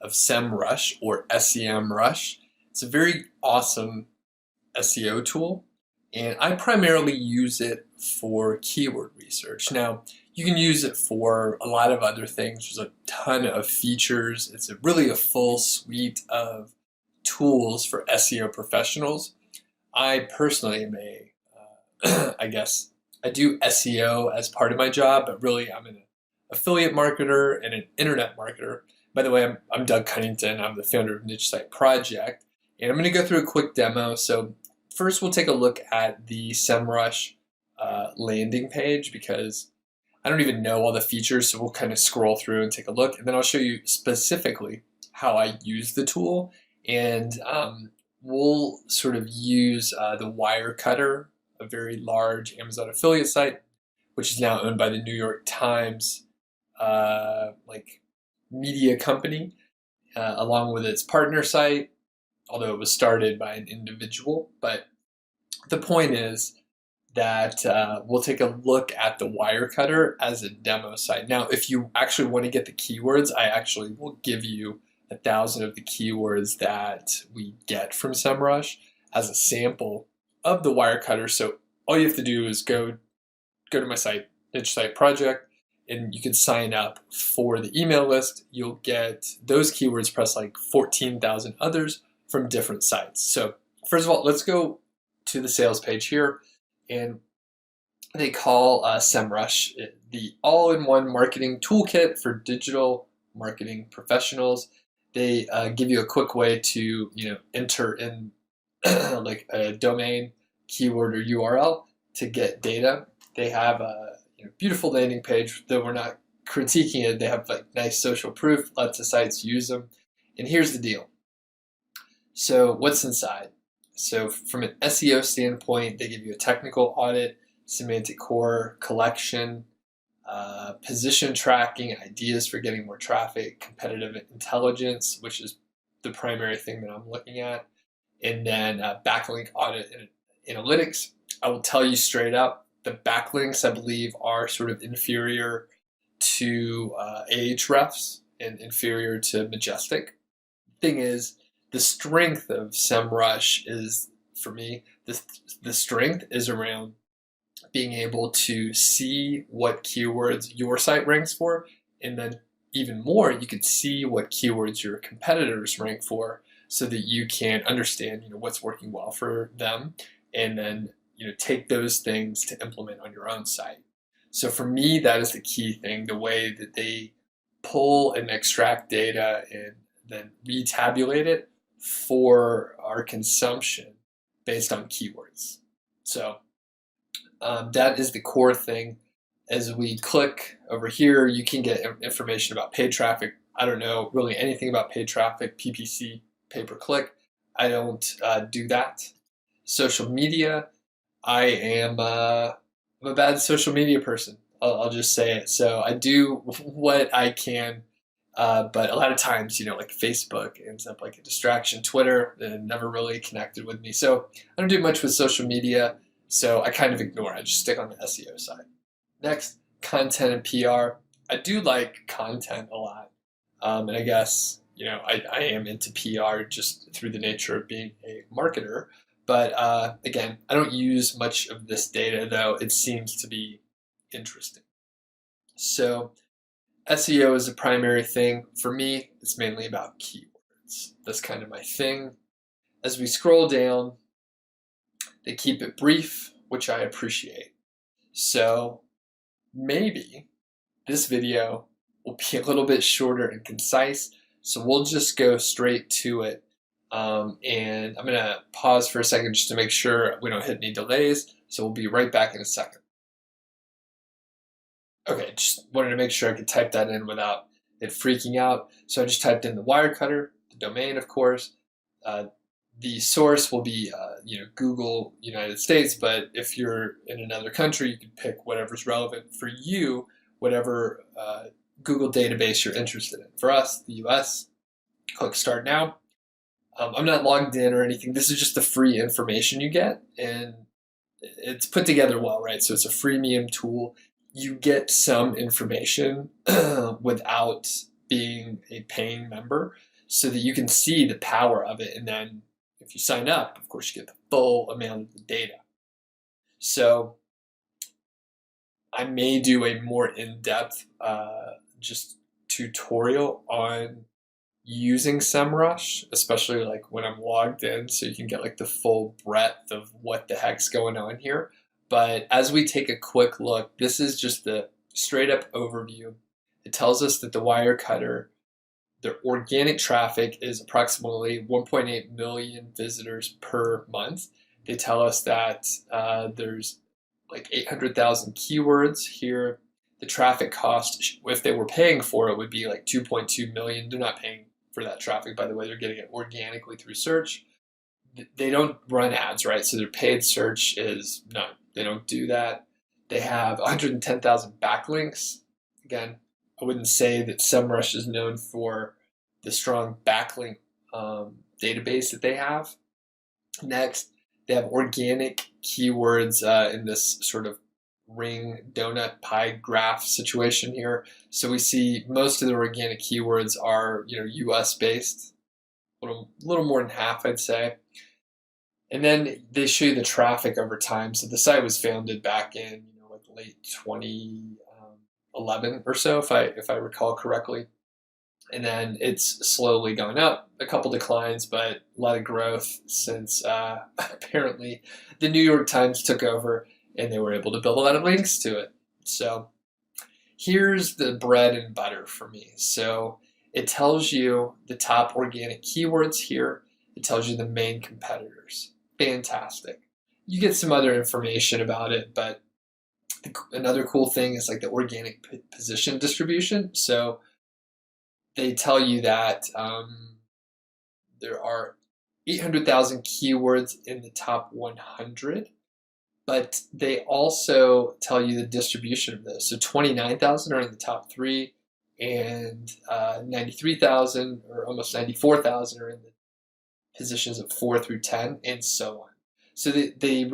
of SEMrush or SEMrush. It's a very awesome SEO tool, and I primarily use it for keyword research. Now, you can use it for a lot of other things. There's a ton of features. It's really a full suite of tools for SEO professionals. I personally am I guess, I do SEO as part of my job, but really I'm an affiliate marketer and an internet marketer. By the way, I'm Doug Cunnington. I'm the founder of Niche Site Project, and I'm going to go through a quick demo. So first, we'll take a look at the SEMrush landing page, because I don't even know all the features, so we'll kind of scroll through and take a look, and then I'll show you specifically how I use the tool, and we'll sort of use the Wirecutter, a very large Amazon affiliate site, which is now owned by the New York Times media company, along with its partner site, although it was started by an individual. But the point is that we'll take a look at the Wirecutter as a demo site. Now, if you actually want to get the keywords, I actually will give you 1,000 of the keywords that we get from SEMrush as a sample of the Wirecutter. So all you have to do is go to my site, Niche Site Project, and you can sign up for the email list. You'll get those keywords plus like 14,000 others from different sites. So first of all, let's go to the sales page here, and they call SEMrush the all-in-one marketing toolkit for digital marketing professionals. They give you a quick way to enter in like a domain, keyword, or URL to get data. They have a beautiful landing page, though we're not critiquing it. They have like nice social proof, lots of sites use them. And here's the deal. So what's inside? So from an SEO standpoint, they give you a technical audit, semantic core collection, position tracking, ideas for getting more traffic, competitive intelligence, which is the primary thing that I'm looking at, and then backlink audit and analytics. I will tell you straight up, the backlinks, I believe, are sort of inferior to Ahrefs and inferior to Majestic. Thing is, the strength of SEMrush is, for me, the strength is around being able to see what keywords your site ranks for, and then even more, you could see what keywords your competitors rank for, so that you can understand what's working well for them, and then take those things to implement on your own site. So for me, that is the key thing, the way that they pull and extract data and then retabulate it for our consumption based on keywords. So that is the core thing. As we click over here, you can get information about paid traffic. I don't know really anything about paid traffic, PPC, pay-per-click. I don't do that. Social media, I am I'm a bad social media person. I'll just say it. So I do what I can, but a lot of times, like Facebook ends up like a distraction. Twitter never really connected with me. So I don't do much with social media, so I kind of ignore it. I just stick on the SEO side. Next, content and PR. I do like content a lot, and I guess I am into PR just through the nature of being a marketer. But again, I don't use much of this data, though it seems to be interesting. So SEO is a primary thing. For me, it's mainly about keywords. That's kind of my thing. As we scroll down, they keep it brief, which I appreciate. So maybe this video will be a little bit shorter and concise, so we'll just go straight to it. And I'm going to pause for a second just to make sure we don't hit any delays. So we'll be right back in a second. Okay, just wanted to make sure I could type that in without it freaking out. So I just typed in the Wirecutter, the domain, of course. The source will be Google United States, but if you're in another country, you can pick whatever's relevant for you, whatever Google database you're interested in. For us, the US, click Start Now. I'm not logged in or anything. This is just the free information you get, and it's put together well, right? So it's a freemium tool. You get some information without being a paying member. so that you can see the power of it. And then if you sign up, of course, you get the full amount of the data. So I may do a more in-depth just tutorial on using SEMrush, especially like when I'm logged in, so you can get like the full breadth of what the heck's going on here. But as we take a quick look, this is just the straight up overview. It tells us that the Wirecutter, their organic traffic is approximately 1.8 million visitors per month. They tell us that there's like 800,000 keywords here. The traffic cost, if they were paying for it, would be like 2.2 million. They're not paying for that traffic, by the way. They're getting it organically through search. They don't run ads, right? So their paid search is none. They don't do that. They have 110,000 backlinks. Again, I wouldn't say that SEMrush is known for the strong backlink database that they have. Next, they have organic keywords in this sort of ring donut pie graph situation here. So we see most of the organic keywords are, US based, a little more than half, I'd say. And then they show you the traffic over time. So the site was founded back in like late 2011 or so, if I recall correctly. And then it's slowly going up, a couple declines, but a lot of growth since apparently the New York Times took over and they were able to build a lot of links to it. So here's the bread and butter for me. So it tells you the top organic keywords here. It tells you the main competitors. Fantastic. You get some other information about it, but another cool thing is like the organic position distribution. So they tell you that there are 800,000 keywords in the top 100, but they also tell you the distribution of those. So 29,000 are in the top 3, and 93,000 or almost 94,000 are in the positions of 4 through 10, and so on. So they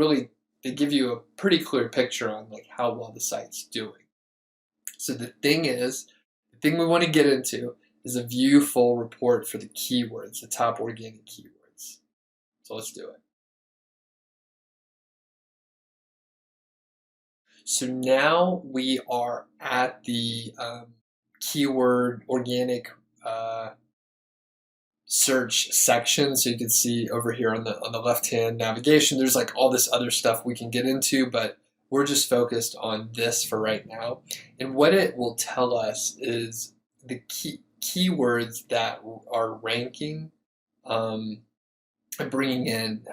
give you a pretty clear picture on like how well the site's doing. So the thing we want to get into is a view full report for the keywords, the top organic keywords. So let's do it. So now we are at the keyword organic search section. So you can see over here on the left-hand navigation, there's like all this other stuff we can get into, but we're just focused on this for right now. And what it will tell us is the keywords that are ranking and bringing in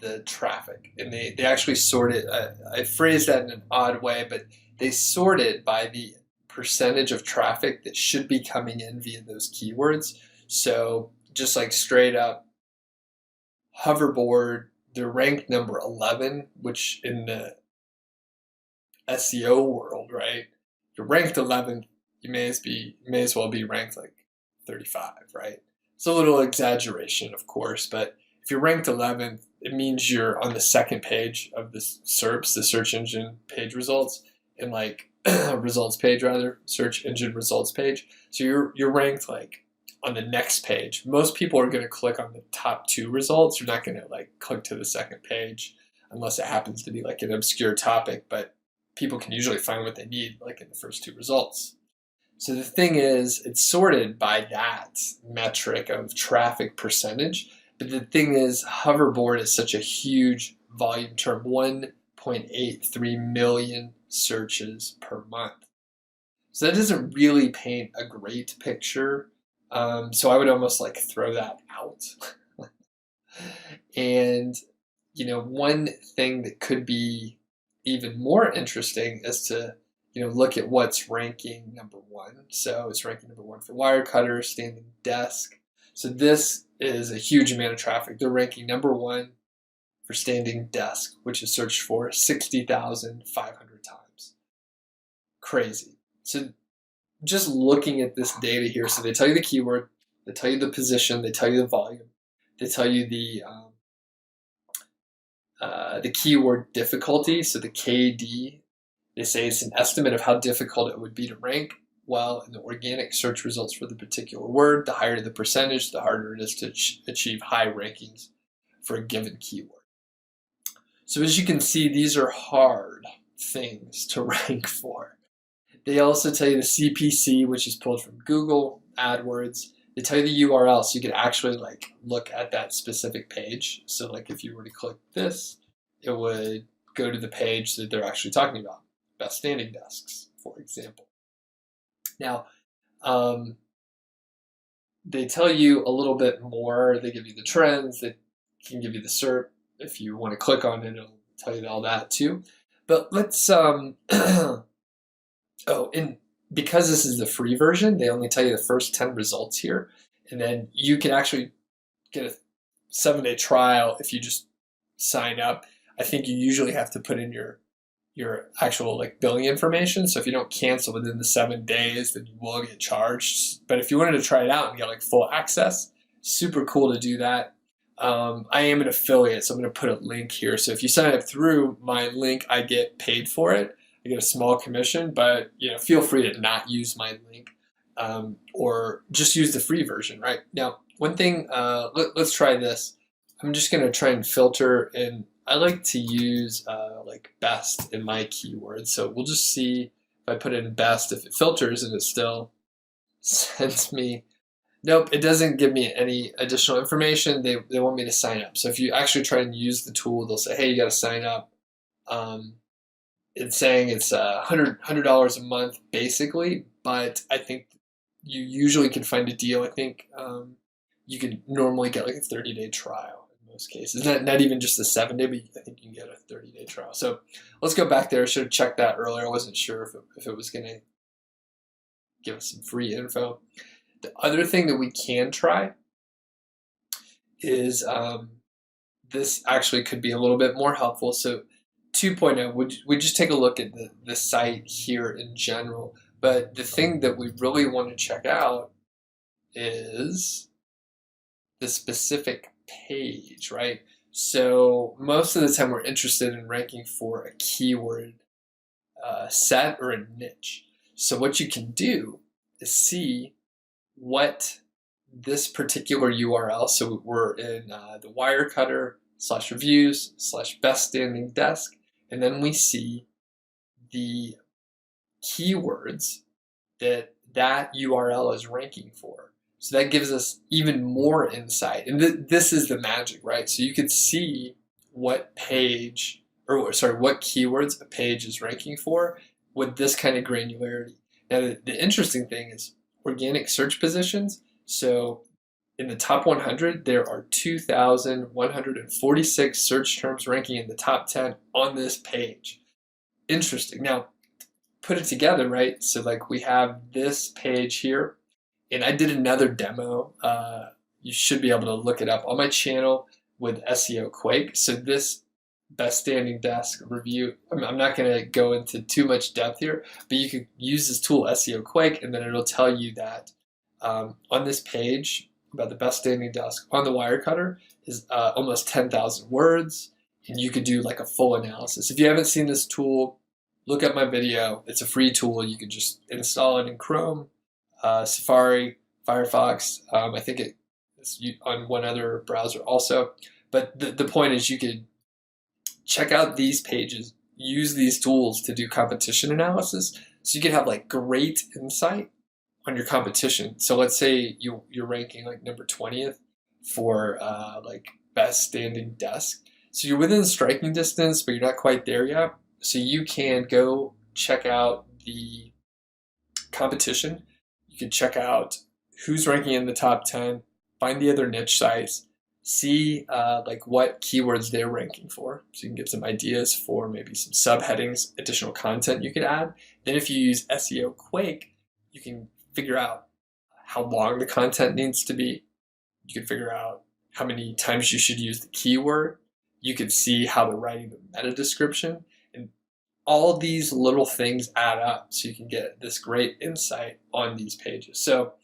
the traffic. And they actually sort it, I phrased that in an odd way, but they sort it by the percentage of traffic that should be coming in via those keywords. So just like straight up hoverboard, they're ranked number 11, which in the SEO world, right? You're ranked 11th, you may as well be ranked like 35, right? It's a little exaggeration, of course, but if you're ranked 11th, it means you're on the second page of the SERPs, the search engine page results, and like results page rather, search engine results page. So you're ranked like on the next page. Most people are going to click on the top 2 results. You're not going to like click to the second page unless it happens to be like an obscure topic, but people can usually find what they need like in the first 2 results. So the thing is, it's sorted by that metric of traffic percentage. But the thing is, hoverboard is such a huge volume term, 1.83 million searches per month. So that doesn't really paint a great picture. So I would almost like throw that out. And, one thing that could be even more interesting is to look at what's ranking number 1. So it's ranking number 1 for Wirecutter, standing desk. So this is a huge amount of traffic. They're ranking number 1 for standing desk, which is searched for 60,500 times. Crazy. So just looking at this data here, so they tell you the keyword, they tell you the position, they tell you the volume, they tell you the keyword difficulty, so the KD. They say it's an estimate of how difficult it would be to rank. well in the organic search results for the particular word. The higher the percentage, the harder it is to achieve high rankings for a given keyword. So as you can see, these are hard things to rank for. They also tell you the CPC, which is pulled from Google AdWords. They tell you the URL, so you can actually look at that specific page. So if you were to click this, it would go to the page that they're actually talking about, best standing desks, for example. Now, they tell you a little bit more. They give you the trends. They can give you the SERP. If you want to click on it, it'll tell you all that too. But let's, and because this is the free version, they only tell you the first 10 results here. And then you can actually get a 7-day trial if you just sign up. I think you usually have to put in your actual billing information. So if you don't cancel within the 7 days, then you will get charged. But if you wanted to try it out and get full access, super cool to do that. I am an affiliate, so I'm going to put a link here. So if you sign up through my link, I get paid for it. I get a small commission, but feel free to not use my link or just use the free version. Right now, one thing, let's try this. I'm just going to try and filter, and I like to use best in my keywords. So we'll just see if I put in best, if it filters and it still sends me. Nope, it doesn't give me any additional information. They want me to sign up. So if you actually try and use the tool, they'll say, hey, you got to sign up. It's saying it's $100 a month basically, but I think you usually can find a deal. I think you can normally get a 30-day trial in most cases. Not even just a 7-day, but I think you can get a 30-day trial. So let's go back there. I should have checked that earlier. I wasn't sure if it was going to give us some free info. The other thing that we can try is this actually could be a little bit more helpful. So 2.0, we just take a look at the site here in general. But the thing that we really want to check out is the specific page, right? So most of the time we're interested in ranking for a keyword set or a niche. So what you can do is see what this particular URL, so we're in the Wirecutter /reviews /best standing desk, and then we see the keywords that URL is ranking for. So that gives us even more insight. And this is the magic, right? So you could see what page, what keywords a page is ranking for with this kind of granularity. Now, the interesting thing is organic search positions. So in the top 100, there are 2,146 search terms ranking in the top 10 on this page. Interesting. Now, put it together, right? So we have this page here, and I did another demo. You should be able to look it up on my channel with SEO Quake. So this best standing desk review, I'm not going to go into too much depth here, but you could use this tool, SEO Quake, and then it'll tell you that on this page about the best standing desk on the Wirecutter is almost 10,000 words, and you could do a full analysis. If you haven't seen this tool, look at my video. It's a free tool. You can just install it in Chrome, Safari, Firefox. I think it's on one other browser also. But the point is you could check out these pages, use these tools to do competition analysis, so you can have great insight on your competition. So let's say you're ranking number 20th for best standing desk. So you're within striking distance, but you're not quite there yet. So you can go check out the competition. You can check out who's ranking in the top 10, find the other niche sites, see what keywords they're ranking for. So you can get some ideas for maybe some subheadings, additional content you could add. Then if you use SEO Quake, you can figure out how long the content needs to be. You can figure out how many times you should use the keyword. You can see how they're writing the meta description. And all these little things add up so you can get this great insight on these pages. So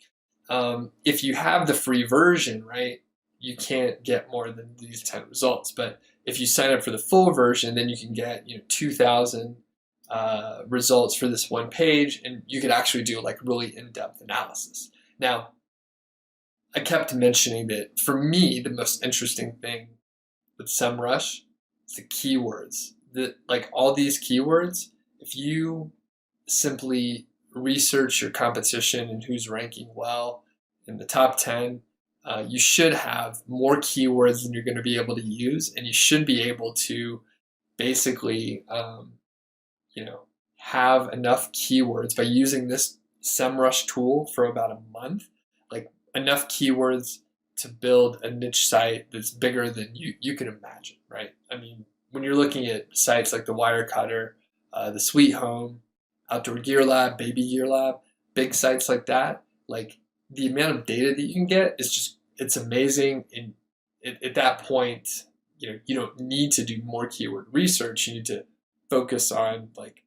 if you have the free version, right, you can't get more than these 10 results. But if you sign up for the full version, then you can get 2,000 results for this one page, and you could actually do like really in-depth analysis. Now, I kept mentioning that for me, the most interesting thing with SEMrush is the keywords. Like all these keywords, if you simply research your competition and who's ranking well in the top 10, you should have more keywords than you're going to be able to use, and you should be able to basically have enough keywords by using this SEMrush tool for about a month, like enough keywords to build a niche site that's bigger than you can imagine, right? I mean, when you're looking at sites like the Wirecutter, the Sweet Home, Outdoor Gear Lab, Baby Gear Lab, big sites like that, like the amount of data that you can get is just, it's amazing. And at that point, you don't need to do more keyword research. You need to focus on like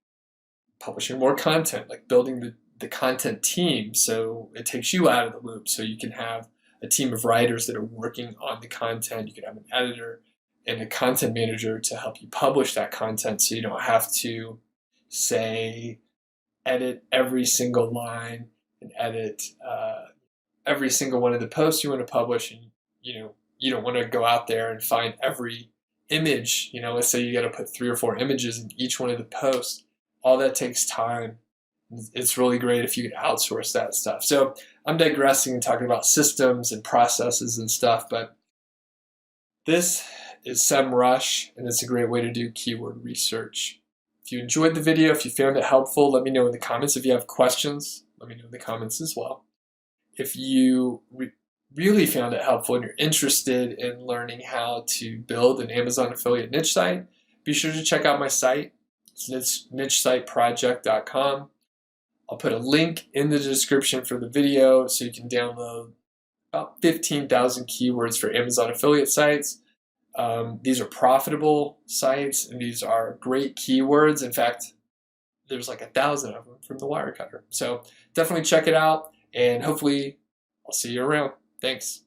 publishing more content, like building the content team so it takes you out of the loop, so you can have a team of writers that are working on the content. You can have an editor and a content manager to help you publish that content, so you don't have to say edit every single line and edit every single one of the posts you want to publish, and you don't want to go out there and find every image. Let's say you got to put 3 or 4 images in each one of the posts. All that takes time. It's really great if you could outsource that stuff. So I'm digressing and talking about systems and processes and stuff, but this is SEMrush, and it's a great way to do keyword research. If you enjoyed the video, if you found it helpful, let me know in the comments. If you have questions, let me know in the comments as well. If you really found it helpful and you're interested in learning how to build an Amazon affiliate niche site, be sure to check out my site. It's nichesiteproject.com. I'll put a link in the description for the video so you can download about 15,000 keywords for Amazon affiliate sites. These are profitable sites, and these are great keywords. In fact, there's like 1,000 of them from the Wirecutter. So definitely check it out, and hopefully I'll see you around. Thanks.